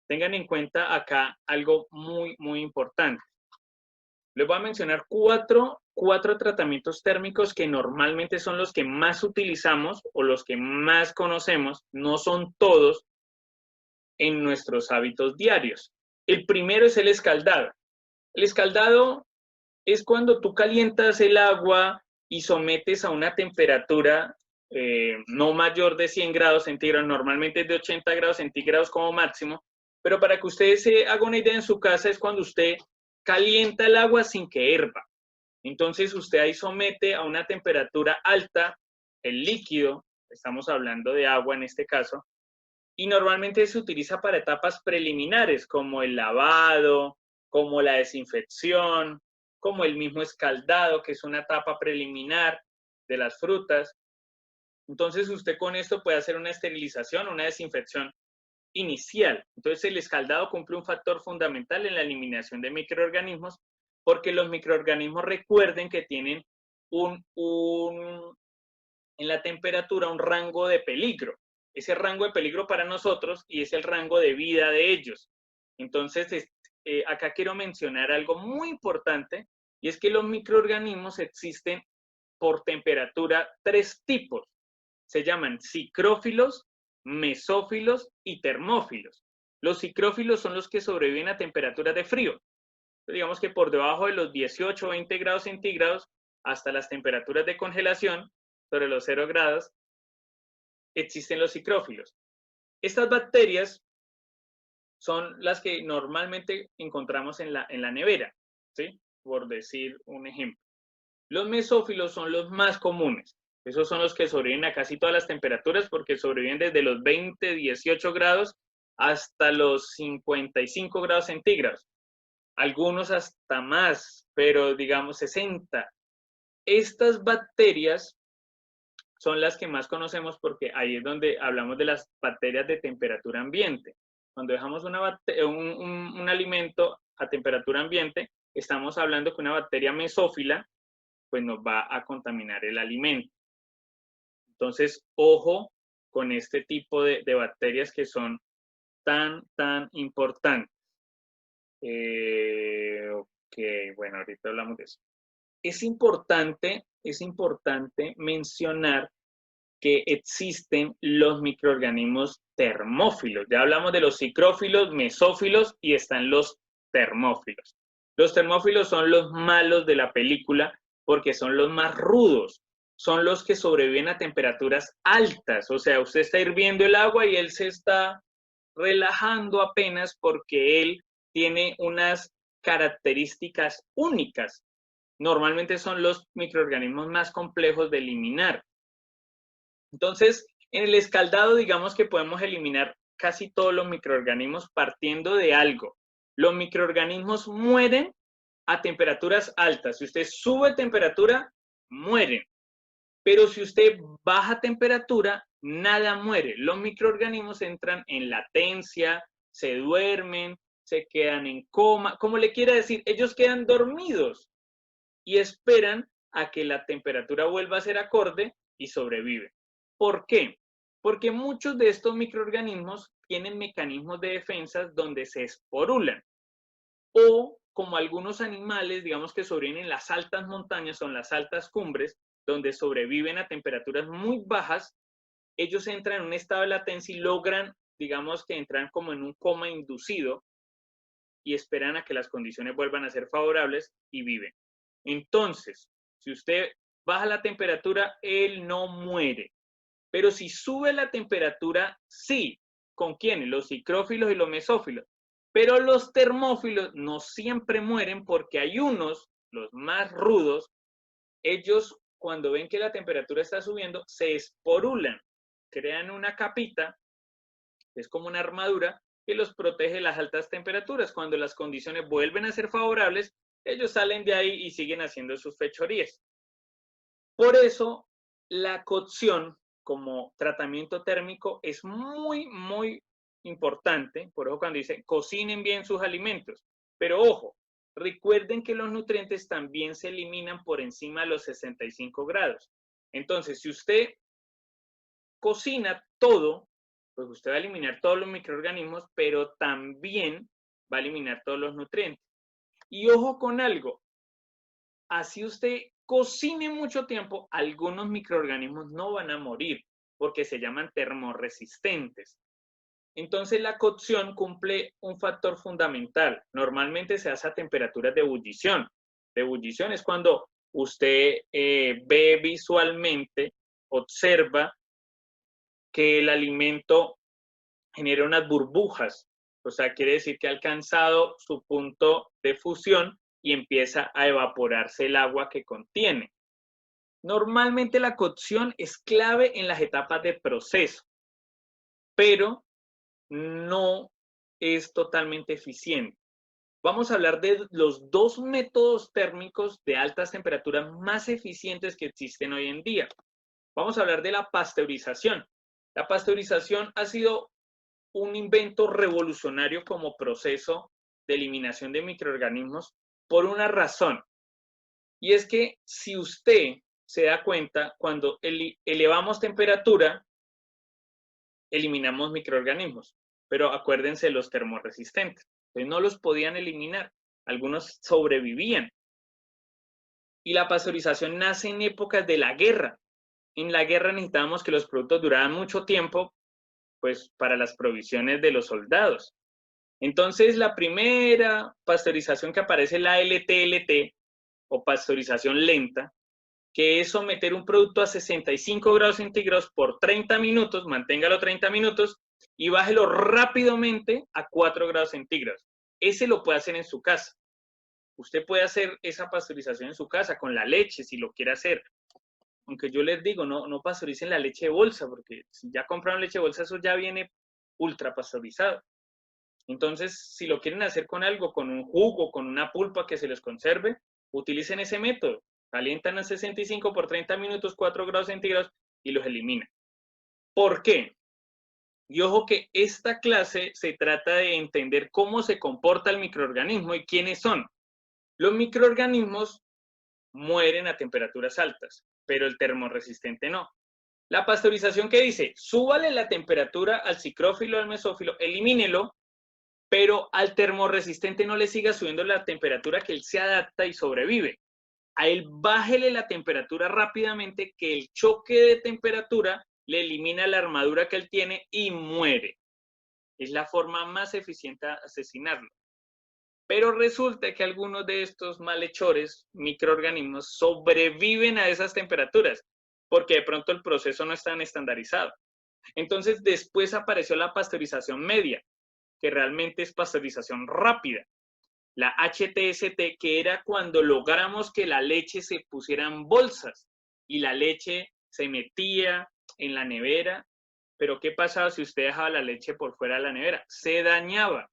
Tengan en cuenta acá algo muy, muy importante. Les voy a mencionar cuatro tratamientos térmicos que normalmente son los que más utilizamos o los que más conocemos, no son todos en nuestros hábitos diarios. El primero es el escaldado. El escaldado es cuando tú calientas el agua y sometes a una temperatura no mayor de 100 grados centígrados, normalmente es de 80 grados centígrados como máximo, pero para que ustedes se hagan una idea en su casa es cuando usted calienta el agua sin que herva. Entonces usted ahí somete a una temperatura alta el líquido, estamos hablando de agua en este caso, y normalmente se utiliza para etapas preliminares como el lavado, como la desinfección, como el mismo escaldado, que es una etapa preliminar de las frutas. Entonces usted con esto puede hacer una esterilización, una desinfección inicial. Entonces el escaldado cumple un factor fundamental en la eliminación de microorganismos, porque los microorganismos, recuerden que tienen en la temperatura un rango de peligro. Ese rango de peligro para nosotros y es el rango de vida de ellos. Entonces, acá quiero mencionar algo muy importante, y es que los microorganismos existen por temperatura, 3 tipos. Se llaman psicrófilos, mesófilos y termófilos. Los psicrófilos son los que sobreviven a temperaturas de frío. Digamos que por debajo de los 18 o 20 grados centígrados hasta las temperaturas de congelación, sobre los 0 grados, existen los psicrófilos. Estas bacterias son las que normalmente encontramos en la nevera, ¿sí? Por decir un ejemplo. Los mesófilos son los más comunes. Esos son los que sobreviven a casi todas las temperaturas, porque sobreviven desde los 20, 18 grados hasta los 55 grados centígrados. Algunos hasta más, pero digamos 60. Estas bacterias son las que más conocemos porque ahí es donde hablamos de las bacterias de temperatura ambiente. Cuando dejamos un alimento a temperatura ambiente, estamos hablando que una bacteria mesófila pues nos va a contaminar el alimento. Entonces, ojo con este tipo de bacterias que son tan importantes. Ok, bueno, ahorita hablamos de eso. Es importante mencionar que existen los microorganismos termófilos. Ya hablamos de los psicrófilos, mesófilos y están los termófilos. Los termófilos son los malos de la película porque son los más rudos. Son los que sobreviven a temperaturas altas. O sea, usted está hirviendo el agua y él se está relajando apenas porque él tiene unas características únicas. Normalmente son los microorganismos más complejos de eliminar. Entonces, en el escaldado, digamos que podemos eliminar casi todos los microorganismos partiendo de algo. Los microorganismos mueren a temperaturas altas. Si usted sube temperatura, mueren. Pero si usted baja temperatura, nada muere. Los microorganismos entran en latencia, se duermen, se quedan en coma, como le quiera decir, ellos quedan dormidos y esperan a que la temperatura vuelva a ser acorde y sobreviven. ¿Por qué? Porque muchos de estos microorganismos tienen mecanismos de defensa donde se esporulan. O como algunos animales, digamos que sobreviven en las altas montañas o en las altas cumbres, donde sobreviven a temperaturas muy bajas, ellos entran en un estado de latencia y logran, digamos que entran como en un coma inducido y esperan a que las condiciones vuelvan a ser favorables y viven. Entonces, si usted baja la temperatura, él no muere. Pero si sube la temperatura, sí. ¿Con quiénes? Los psicrófilos y los mesófilos. Pero los termófilos no siempre mueren porque hay unos, los más rudos, ellos cuando ven que la temperatura está subiendo, se esporulan, crean una capita, es como una armadura, que los protege de las altas temperaturas. Cuando las condiciones vuelven a ser favorables, ellos salen de ahí y siguen haciendo sus fechorías. Por eso, la cocción como tratamiento térmico es muy, muy importante. Por eso cuando dice cocinen bien sus alimentos. Pero ojo, recuerden que los nutrientes también se eliminan por encima de los 65 grados. Entonces, si usted cocina todo, pues usted va a eliminar todos los microorganismos, pero también va a eliminar todos los nutrientes. Y ojo con algo, así usted cocine mucho tiempo, algunos microorganismos no van a morir porque se llaman termorresistentes. Entonces la cocción cumple un factor fundamental. Normalmente se hace a temperaturas de ebullición. De ebullición es cuando usted ve visualmente, observa que el alimento genera unas burbujas. O sea, quiere decir que ha alcanzado su punto de fusión y empieza a evaporarse el agua que contiene. Normalmente la cocción es clave en las etapas de proceso, pero no es totalmente eficiente. Vamos a hablar de los dos métodos térmicos de altas temperaturas más eficientes que existen hoy en día. Vamos a hablar de la pasteurización. La pasteurización ha sido un invento revolucionario como proceso de eliminación de microorganismos por una razón. Y es que si usted se da cuenta, cuando elevamos temperatura, eliminamos microorganismos. Pero acuérdense los termorresistentes. Entonces no los podían eliminar. Algunos sobrevivían. Y la pasteurización nace en épocas de la guerra. En la guerra necesitábamos que los productos duraran mucho tiempo, pues para las provisiones de los soldados. Entonces, la primera pasteurización que aparece es la LTLT, o pasteurización lenta, que es someter un producto a 65 grados centígrados por 30 minutos, manténgalo 30 minutos, y bájelo rápidamente a 4 grados centígrados. Ese lo puede hacer en su casa. Usted puede hacer esa pasteurización en su casa con la leche, si lo quiere hacer. Aunque yo les digo, no pasteuricen la leche de bolsa, porque si ya compraron leche de bolsa, eso ya viene ultra pasteurizado. Entonces, si lo quieren hacer con algo, con un jugo, con una pulpa que se les conserve, utilicen ese método. Calientan a 65 por 30 minutos, 4 grados centígrados y los eliminan. ¿Por qué? Y ojo que esta clase se trata de entender cómo se comporta el microorganismo y quiénes son. Los microorganismos mueren a temperaturas altas, pero el termorresistente no. La pasteurización, ¿qué dice? Súbale la temperatura al cicrófilo, al mesófilo, elimínelo, pero al termorresistente no le siga subiendo la temperatura, que él se adapta y sobrevive. A él bájele la temperatura rápidamente, que el choque de temperatura le elimina la armadura que él tiene y muere. Es la forma más eficiente de asesinarlo. Pero resulta que algunos de estos malhechores, microorganismos, sobreviven a esas temperaturas, porque de pronto el proceso no es tan estandarizado. Entonces, después apareció la pasteurización media, que realmente es pasteurización rápida. La HTST, que era cuando logramos que la leche se pusiera en bolsas y la leche se metía en la nevera. Pero ¿qué pasaba si usted dejaba la leche por fuera de la nevera? Se dañaba.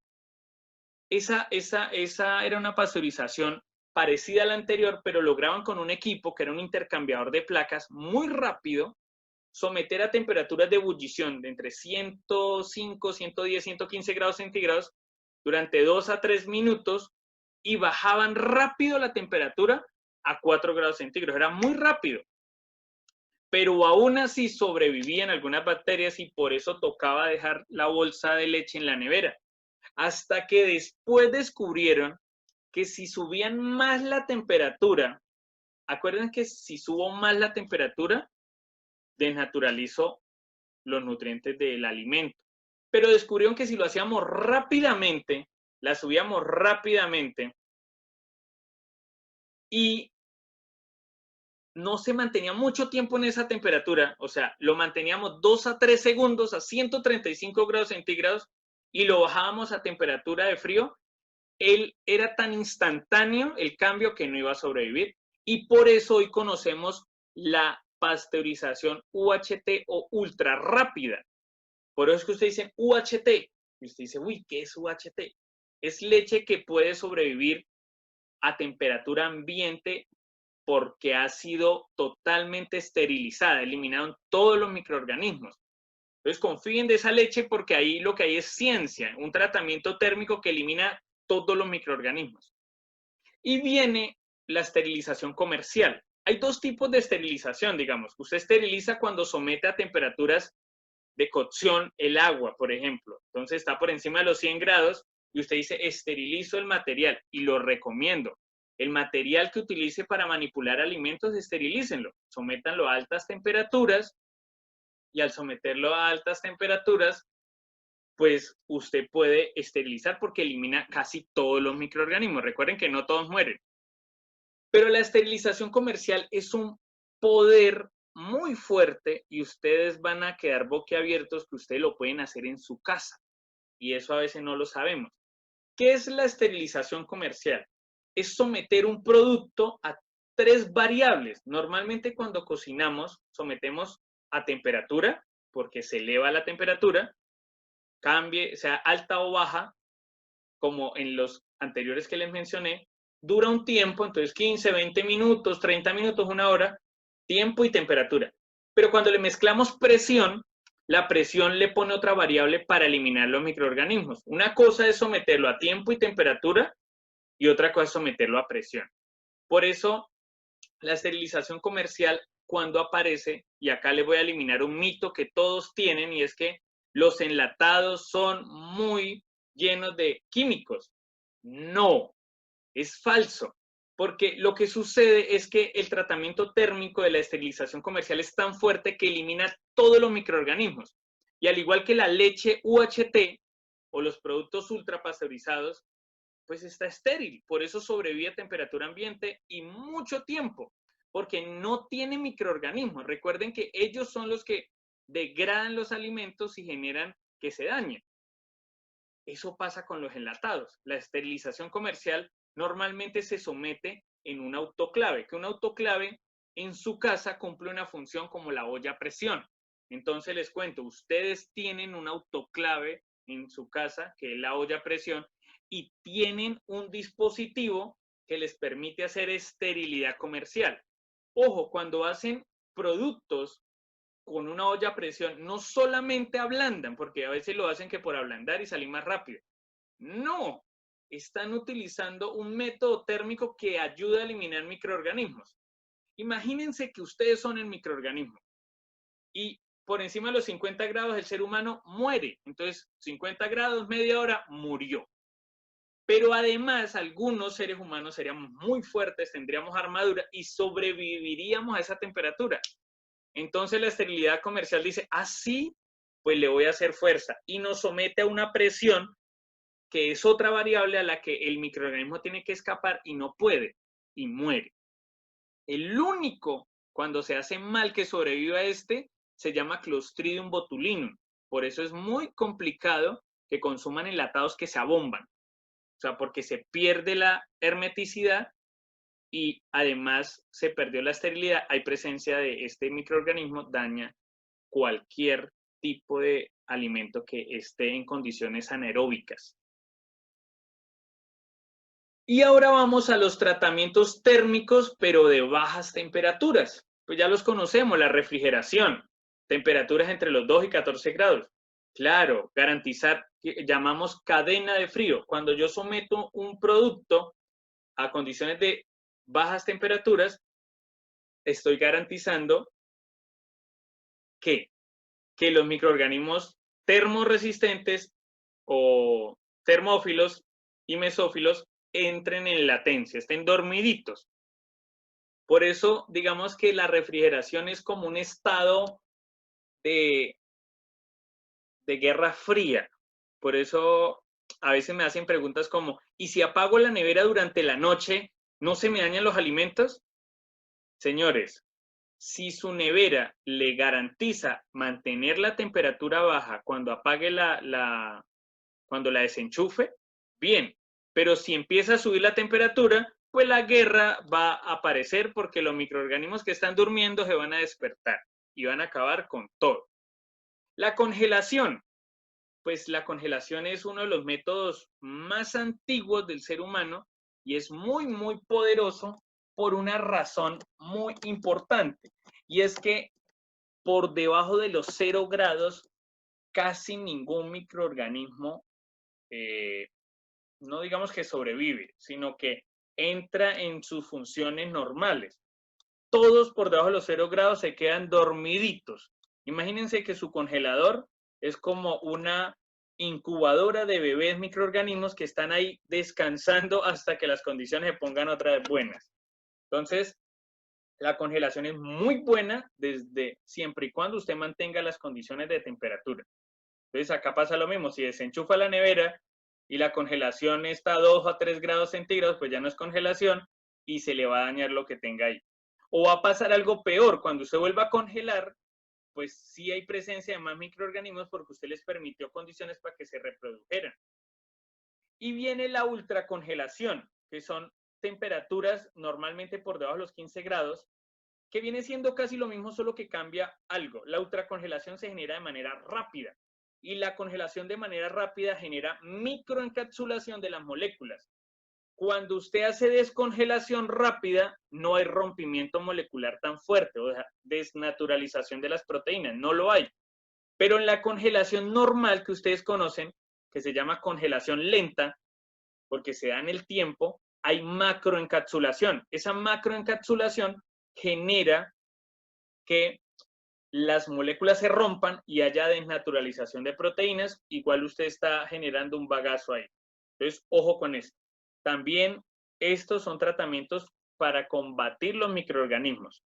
Esa era una pasteurización parecida a la anterior, pero lograban con un equipo que era un intercambiador de placas muy rápido someter a temperaturas de ebullición de entre 105, 110, 115 grados centígrados durante 2 a 3 minutos y bajaban rápido la temperatura a 4 grados centígrados. Era muy rápido. Pero aún así sobrevivían algunas bacterias y por eso tocaba dejar la bolsa de leche en la nevera. Hasta que después descubrieron que si subían más la temperatura, acuérdense que si subo más la temperatura, desnaturalizo los nutrientes del alimento. Pero descubrieron que si lo hacíamos rápidamente, la subíamos rápidamente y no se mantenía mucho tiempo en esa temperatura, o sea, lo manteníamos 2 a 3 segundos a 135 grados centígrados y lo bajábamos a temperatura de frío, él era tan instantáneo el cambio que no iba a sobrevivir. Y por eso hoy conocemos la pasteurización UHT o ultra rápida. Por eso es que usted dice UHT, Y usted dice, uy, ¿qué es UHT? Es leche que puede sobrevivir a temperatura ambiente porque ha sido totalmente esterilizada, eliminaron todos los microorganismos. Entonces confíen de esa leche porque ahí lo que hay es ciencia, un tratamiento térmico que elimina todos los microorganismos. Y viene la esterilización comercial. Hay dos tipos de esterilización, digamos. Usted esteriliza cuando somete a temperaturas de cocción el agua, por ejemplo. Entonces está por encima de los 100 grados y usted dice, esterilizo el material y lo recomiendo. El material que utilice para manipular alimentos, esterilícenlo. Sométanlo a altas temperaturas y al someterlo a altas temperaturas, pues usted puede esterilizar porque elimina casi todos los microorganismos. Recuerden que no todos mueren. Pero la esterilización comercial es un poder muy fuerte y ustedes van a quedar boquiabiertos que ustedes lo pueden hacer en su casa. Y eso a veces no lo sabemos. ¿Qué es la esterilización comercial? Es someter un producto a 3 variables. Normalmente cuando cocinamos sometemos a temperatura, porque se eleva la temperatura, cambie, sea alta o baja, como en los anteriores que les mencioné, dura un tiempo, entonces 15, 20 minutos, 30 minutos, una hora, tiempo y temperatura. Pero cuando le mezclamos presión, la presión le pone otra variable para eliminar los microorganismos. Una cosa es someterlo a tiempo y temperatura y otra cosa es someterlo a presión. Por eso, la esterilización comercial, cuando aparece, y acá le voy a eliminar un mito que todos tienen, y es que los enlatados son muy llenos de químicos. No, es falso, porque lo que sucede es que el tratamiento térmico de la esterilización comercial es tan fuerte que elimina todos los microorganismos. Y al igual que la leche UHT o los productos ultrapasteurizados, pues está estéril, por eso sobrevive a temperatura ambiente y mucho tiempo, porque no tiene microorganismos. Recuerden que ellos son los que degradan los alimentos y generan que se dañen. Eso pasa con los enlatados. La esterilización comercial normalmente se somete en un autoclave, que un autoclave en su casa cumple una función como la olla a presión. Entonces les cuento, ustedes tienen un autoclave en su casa, que es la olla a presión, y tienen un dispositivo que les permite hacer esterilidad comercial. Ojo, cuando hacen productos con una olla a presión, no solamente ablandan, porque a veces lo hacen que por ablandar y salir más rápido. No, están utilizando un método térmico que ayuda a eliminar microorganismos. Imagínense que ustedes son el microorganismo y por encima de los 50 grados el ser humano muere. Entonces, 50 grados, media hora, murió. Pero además, algunos seres humanos seríamos muy fuertes, tendríamos armadura y sobreviviríamos a esa temperatura. Entonces la esterilidad comercial dice, así, pues le voy a hacer fuerza y nos somete a una presión que es otra variable a la que el microorganismo tiene que escapar y no puede y muere. El único, cuando se hace mal que sobreviva a este, se llama Clostridium botulinum. Por eso es muy complicado que consuman enlatados que se abomban. O sea, porque se pierde la hermeticidad y además se perdió la esterilidad, hay presencia de este microorganismo, daña cualquier tipo de alimento que esté en condiciones anaeróbicas. Y ahora vamos a los tratamientos térmicos, pero de bajas temperaturas. Pues ya los conocemos, la refrigeración, temperaturas entre los 2 y 14 grados. Claro, garantizar, llamamos cadena de frío. Cuando yo someto un producto a condiciones de bajas temperaturas, estoy garantizando que los microorganismos termorresistentes o termófilos y mesófilos entren en latencia, estén dormiditos. Por eso, digamos que la refrigeración es como un estado de guerra fría. Por eso a veces me hacen preguntas como, ¿y si apago la nevera durante la noche, no se me dañan los alimentos? Señores, si su nevera le garantiza mantener la temperatura baja cuando apague cuando la desenchufe, bien. Pero si empieza a subir la temperatura, pues la guerra va a aparecer porque los microorganismos que están durmiendo se van a despertar y van a acabar con todo. La congelación. pues la congelación es uno de los métodos más antiguos del ser humano y es muy, muy poderoso por una razón muy importante. Y es que por debajo de los 0 grados, casi ningún microorganismo, no digamos que sobrevive, sino que entra en sus funciones normales. Todos por debajo de los 0 grados se quedan dormiditos. Imagínense que su congelador es como una incubadora de bebés microorganismos que están ahí descansando hasta que las condiciones se pongan otra vez buenas. Entonces, la congelación es muy buena desde siempre y cuando usted mantenga las condiciones de temperatura. Entonces, acá pasa lo mismo. Si desenchufa la nevera y la congelación está a 2 o 3 grados centígrados, pues ya no es congelación y se le va a dañar lo que tenga ahí. O va a pasar algo peor, cuando usted vuelva a congelar, pues sí hay presencia de más microorganismos porque usted les permitió condiciones para que se reprodujeran. Y viene la ultracongelación, que son temperaturas normalmente por debajo de los 15 grados, que viene siendo casi lo mismo, solo que cambia algo. La ultracongelación se genera de manera rápida y la congelación de manera rápida genera microencapsulación de las moléculas. Cuando usted hace descongelación rápida, no hay rompimiento molecular tan fuerte, o sea, desnaturalización de las proteínas, no lo hay. Pero en la congelación normal que ustedes conocen, que se llama congelación lenta, porque se da en el tiempo, hay macroencapsulación. Esa macroencapsulación genera que las moléculas se rompan y haya desnaturalización de proteínas, igual usted está generando un bagazo ahí. Entonces, ojo con esto. También estos son tratamientos para combatir los microorganismos.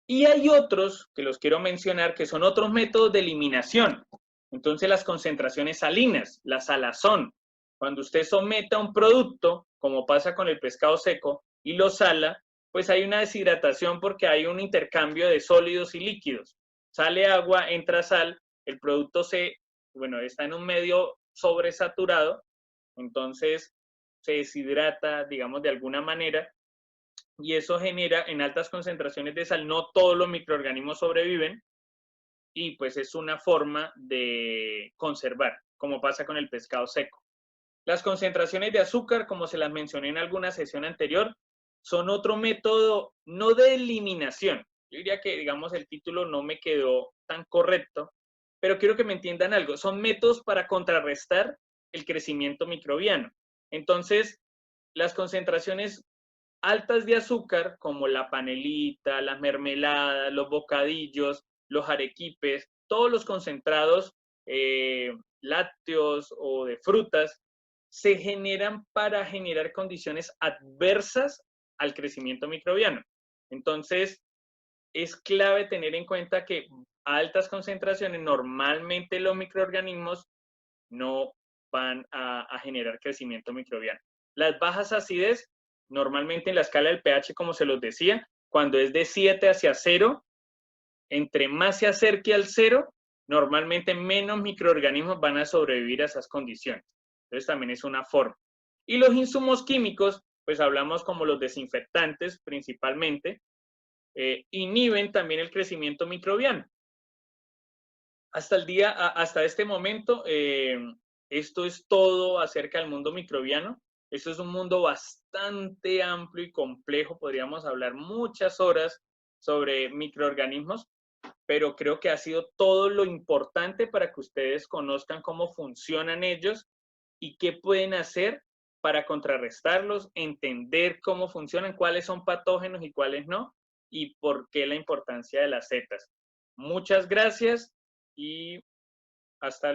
Y hay otros que los quiero mencionar que son otros métodos de eliminación. Entonces, las concentraciones salinas, la salazón. Cuando usted somete a un producto, como pasa con el pescado seco, y lo sala, pues hay una deshidratación porque hay un intercambio de sólidos y líquidos. Sale agua, entra sal, el producto está en un medio sobresaturado, entonces se deshidrata, digamos, de alguna manera, y eso genera en altas concentraciones de sal, no todos los microorganismos sobreviven, y pues es una forma de conservar, como pasa con el pescado seco. Las concentraciones de azúcar, como se las mencioné en alguna sesión anterior, son otro método no de eliminación. Yo diría que, digamos, el título no me quedó tan correcto, pero quiero que me entiendan algo. Son métodos para contrarrestar el crecimiento microbiano. Entonces, las concentraciones altas de azúcar, como la panelita, las mermeladas, los bocadillos, los arequipes, todos los concentrados lácteos o de frutas, se generan para generar condiciones adversas al crecimiento microbiano. Entonces, es clave tener en cuenta que a altas concentraciones normalmente los microorganismos no van a generar crecimiento microbiano. Las bajas acidez, normalmente en la escala del pH, como se los decía, cuando es de 7 hacia 0, entre más se acerque al 0, normalmente menos microorganismos van a sobrevivir a esas condiciones. Entonces también es una forma. Y los insumos químicos, pues hablamos como los desinfectantes principalmente, inhiben también el crecimiento microbiano. Hasta este momento, esto es todo acerca del mundo microbiano. Esto es un mundo bastante amplio y complejo. Podríamos hablar muchas horas sobre microorganismos, pero creo que ha sido todo lo importante para que ustedes conozcan cómo funcionan ellos y qué pueden hacer para contrarrestarlos, entender cómo funcionan, cuáles son patógenos y cuáles no, y por qué la importancia de las setas. Muchas gracias y hasta